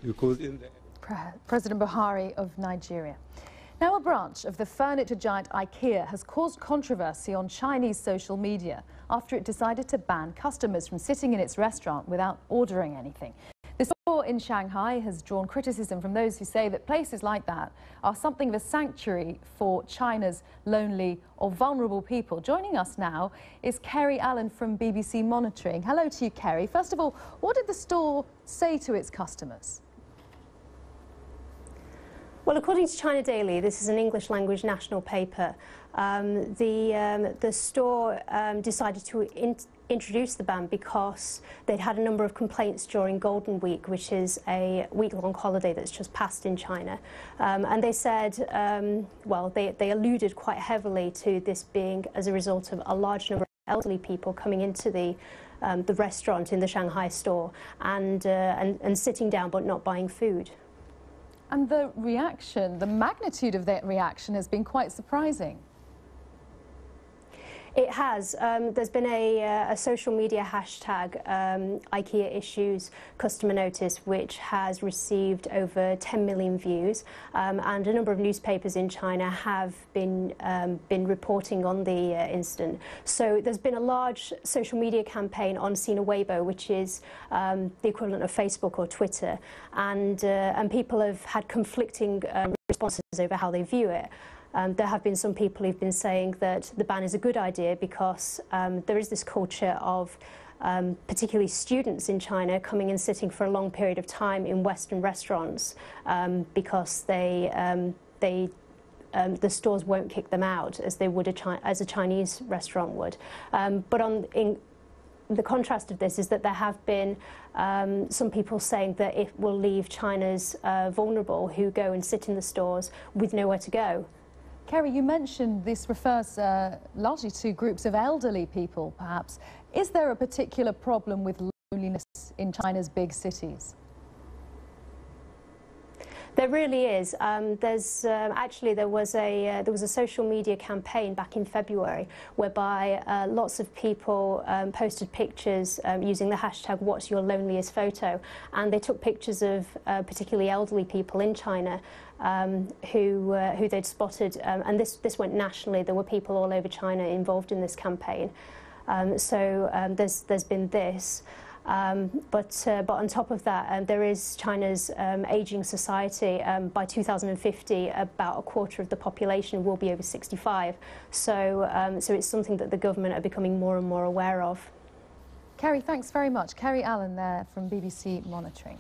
because in the President Buhari of Nigeria. Now, a branch of the furniture giant IKEA has caused controversy on Chinese social media after it decided to ban customers from sitting in its restaurant without ordering anything. The store in Shanghai has drawn criticism from those who say that places like that are something of a sanctuary for China's lonely or vulnerable people. Joining us now is Kerry Allen from BBC Monitoring. Hello to you, Kerry. First of all, what did the store say to its customers? Well, according to China Daily, this is an English language national paper, the store decided to introduce the ban because they'd had a number of complaints during Golden Week, which is a week-long holiday that's just passed in China. And they said, well, they alluded quite heavily to this being as a result of a large number of elderly people coming into the restaurant in the Shanghai store and sitting down but not buying food. And the reaction, the magnitude of that reaction has been quite surprising. It has. There's been a social media hashtag, IKEA Issues Customer Notice, which has received over 10 million views, and a number of newspapers in China have been reporting on the incident. So there's been a large social media campaign on Sina Weibo, which is the equivalent of Facebook or Twitter, and people have had conflicting responses over how they view it. There have been some people who've been saying that the ban is a good idea because there is this culture of particularly students in China coming and sitting for a long period of time in Western restaurants because the stores won't kick them out as they would as a Chinese restaurant would. But in the contrast of this is that there have been some people saying that it will leave China's vulnerable who go and sit in the stores with nowhere to go. Kerry, you mentioned this refers largely to groups of elderly people, perhaps. Is there a particular problem with loneliness in China's big cities? There really is. Actually there was a social media campaign back in February whereby lots of people posted pictures using the hashtag "What's your loneliest photo?" and they took pictures of particularly elderly people in China who they'd spotted, and this went nationally. There were people all over China involved in this campaign. There's been this. But on top of that, there is China's ageing society. By 2050, about a quarter of the population will be over 65. So it's something that the government are becoming more and more aware of. Kerry, thanks very much. Kerry Allen there from BBC Monitoring.